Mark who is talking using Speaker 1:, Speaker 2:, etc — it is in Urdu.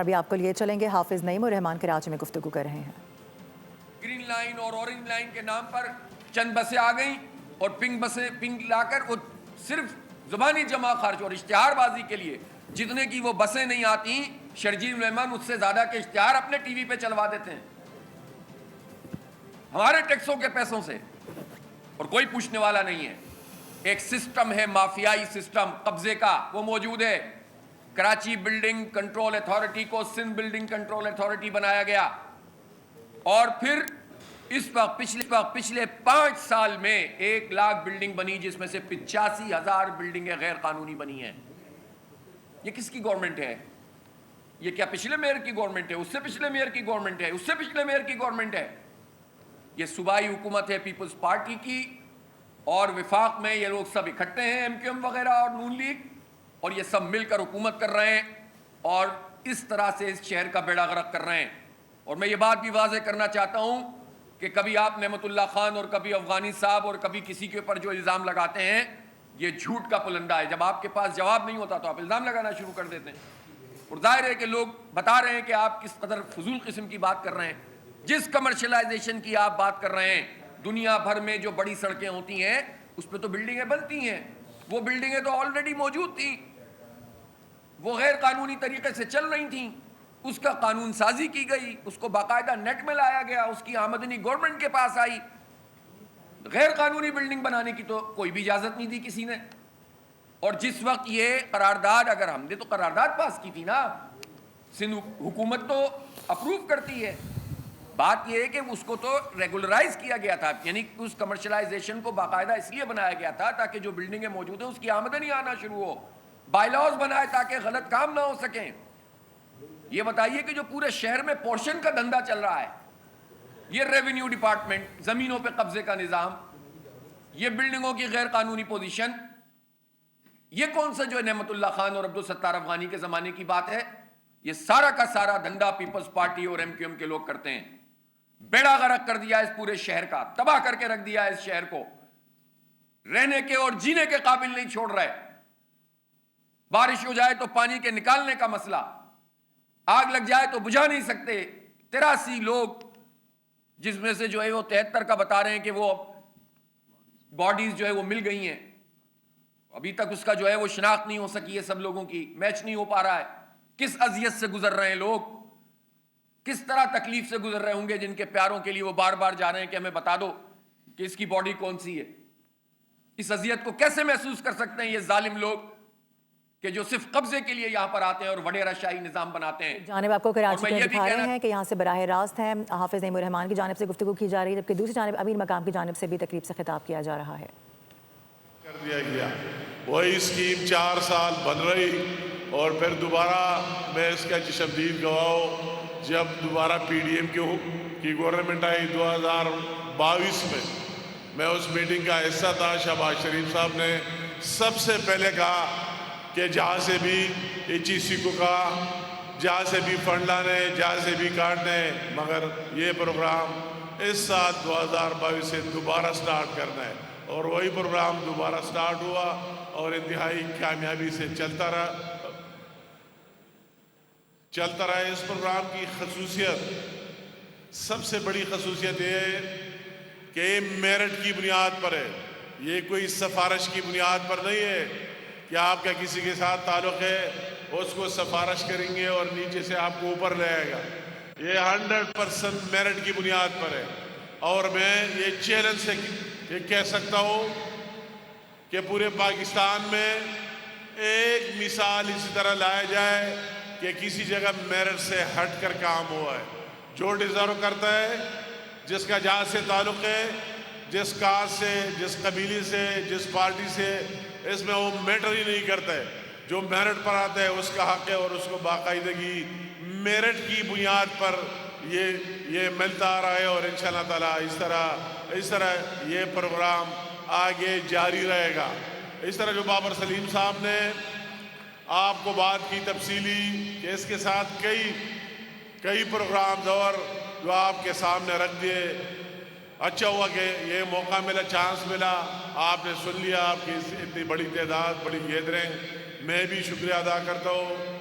Speaker 1: اور بھی آپ کو لیے چلیں گے، حافظ نعیم الرحمان کراچی میں گفتگو کر رہے ہیں۔
Speaker 2: گرین لائن اور اورنج لائن کے نام پر چند بسیں آ گئیں اور پنک لا کر وہ صرف زبانی جمع خرچ اور اشتہار بازی کے لیے جتنے کی وہ بسیں نہیں آتی، شرجیل الرحمان اس سے زیادہ کے اشتہار اپنے ٹی وی پہ چلوا دیتے ہیں ہمارے ٹیکسوں کے پیسوں سے، اور کوئی پوچھنے والا نہیں ہے۔ ایک سسٹم ہے، مافیائی سسٹم قبضے کا، وہ موجود ہے۔ کراچی بلڈنگ کنٹرول اتھارٹی کو سندھ بلڈنگ کنٹرول اتھارٹی بنایا گیا، اور پھر اس وقت پچھلے 5 سال میں 1 لاکھ بلڈنگ بنی، جس میں سے 85,000 بلڈنگیں غیر قانونی بنی ہیں۔ یہ کس کی گورنمنٹ ہے؟ یہ کیا پچھلے میئر کی گورنمنٹ ہے؟ اس سے پچھلے میئر کی گورنمنٹ ہے؟ اس سے پچھلے میئر کی گورنمنٹ ہے؟ یہ صوبائی حکومت ہے پیپلز پارٹی کی، اور وفاق میں یہ لوگ سب اکٹھے ہیں، ایم کیو ایم وغیرہ اور نون لیگ، اور یہ سب مل کر حکومت کر رہے ہیں اور اس طرح سے اس شہر کا بیڑا غرق کر رہے ہیں۔ اور میں یہ بات بھی واضح کرنا چاہتا ہوں کہ کبھی آپ نعمت اللہ خان اور کبھی افغانی صاحب اور کبھی کسی کے اوپر جو الزام لگاتے ہیں، یہ جھوٹ کا پلندہ ہے۔ جب آپ کے پاس جواب نہیں ہوتا تو آپ الزام لگانا شروع کر دیتے ہیں، اور ظاہر ہے کہ لوگ بتا رہے ہیں کہ آپ کس قدر فضول قسم کی بات کر رہے ہیں۔ جس کمرشلائزیشن کی آپ بات کر رہے ہیں، دنیا بھر میں جو بڑی سڑکیں ہوتی ہیں اس پہ تو بلڈنگیں بنتی ہیں، وہ بلڈنگیں تو آلریڈی موجود تھیں، وہ غیر قانونی طریقے سے چل رہی تھیں، اس کا قانون سازی کی گئی، اس کو باقاعدہ نیٹ میں لایا گیا، اس کی آمدنی گورنمنٹ کے پاس آئی۔ غیر قانونی بلڈنگ بنانے کی تو کوئی بھی اجازت نہیں دی کسی نے۔ اور جس وقت یہ قرارداد، اگر ہم نے تو قرارداد پاس کی تھی نا، سندھ حکومت تو اپروو کرتی ہے، بات یہ ہے کہ اس کو تو ریگولرائز کیا گیا تھا، یعنی اس کمرشلائزیشن کو باقاعدہ اس لیے بنایا گیا تھا تاکہ جو بلڈنگیں موجود ہیں اس کی آمدنی آنا شروع ہو، بائی لاز بنائے تاکہ غلط کام نہ ہو سکیں۔ یہ بتائیے کہ جو پورے شہر میں پورشن کا دھندا چل رہا ہے، یہ ریونیو ڈپارٹمنٹ، زمینوں پہ قبضے کا نظام، یہ بلڈنگوں کی غیر قانونی پوزیشن، یہ کون سا جو ہے نعمت اللہ خان اور عبدالستار افغانی کے زمانے کی بات ہے؟ یہ سارا کا سارا دھندا پیپلز پارٹی اور ایم کیو ایم کے لوگ کرتے ہیں۔ بیڑا غرق کر دیا اس پورے شہر کا، تباہ کر کے رکھ دیا اس شہر کو، رہنے کے اور جینے کے قابل نہیں چھوڑ رہے۔ بارش ہو جائے تو پانی کے نکالنے کا مسئلہ، آگ لگ جائے تو بجھا نہیں سکتے۔ 83 لوگ، جس میں سے جو ہے وہ 73 کا بتا رہے ہیں کہ وہ باڈیز جو ہے وہ مل گئی ہیں، ابھی تک اس کا جو ہے وہ شناخت نہیں ہو سکی ہے، سب لوگوں کی میچ نہیں ہو پا رہا ہے۔ کس اذیت سے گزر رہے ہیں لوگ، کس طرح تکلیف سے گزر رہے ہوں گے، جن کے پیاروں کے لیے وہ بار بار جا رہے ہیں کہ ہمیں بتا دو کہ اس کی باڈی کون سی ہے۔ اس اذیت کو کیسے محسوس کر سکتے ہیں یہ ظالم لوگ کہ جو صرف قبضے کے لیے یہاں پر آتے ہیں اور وڈیرہ شاہی نظام بناتے ہیں۔
Speaker 1: جانب آپ کو کراچی کے دکھا رہے ہیں کہ یہاں سے براہ راست ہے حافظ نعیم الرحمان کی جانب سے گفتگو کی جا رہی ہے، جبکہ دوسری جانب امیر مقام کی جانب سے بھی تقریب سے خطاب کیا جا رہا ہے۔
Speaker 3: کر دیا گیا وہی اسکیم 4 سال بن رہی، اور پھر دوبارہ میں اس کا چشمدید گواہ ہوں، جب دوبارہ پی ڈی ایم کی گورنمنٹ آئی 2022 میں اس میٹنگ کا حصہ تھا۔ شہباز شریف صاحب نے سب سے پہلے کہا کہ جہاں سے بھی ایچ ای سی کو کہا، جہاں سے بھی فنڈ لانے، جہاں سے بھی کاٹنے، مگر یہ پروگرام اس سال 2022 سے دوبارہ سٹارٹ کرنا ہے، اور وہی پروگرام دوبارہ سٹارٹ ہوا اور انتہائی کامیابی سے چلتا رہا۔ اس پروگرام کی خصوصیت، سب سے بڑی خصوصیت یہ ہے کہ یہ میرٹ کی بنیاد پر ہے، یہ کوئی سفارش کی بنیاد پر نہیں ہے کہ آپ کا کسی کے ساتھ تعلق ہے اس کو سفارش کریں گے اور نیچے سے آپ کو اوپر لے آئے گا۔ یہ 100% میرٹ کی بنیاد پر ہے، اور میں یہ چیلنج سے یہ کہہ سکتا ہوں کہ پورے پاکستان میں ایک مثال اسی طرح لایا جائے کہ کسی جگہ میرٹ سے ہٹ کر کام ہوا ہے۔ جو ڈیزرو کرتا ہے، جس کا جہاں سے تعلق ہے، جس کاسٹ سے، جس قبیلے سے، جس پارٹی سے، اس میں وہ میٹر ہی نہیں کرتا ہے، جو میرٹ پر آتا ہے اس کا حق ہے، اور اس کو باقاعدگی میرٹ کی بنیاد پر یہ ملتا آ رہا ہے، اور انشاءاللہ تعالیٰ اس طرح یہ پروگرام آگے جاری رہے گا۔ اس طرح جو بابر سلیم صاحب نے آپ کو بات کی تفصیلی کہ اس کے ساتھ کئی پروگرامز اور جو آپ کے سامنے رکھ دیے، اچھا ہوا کہ یہ موقع ملا، چانس ملا، آپ نے سن لیا، آپ کی اتنی بڑی تعداد، بڑی گیدرنگ، میں بھی شکریہ ادا کرتا ہوں۔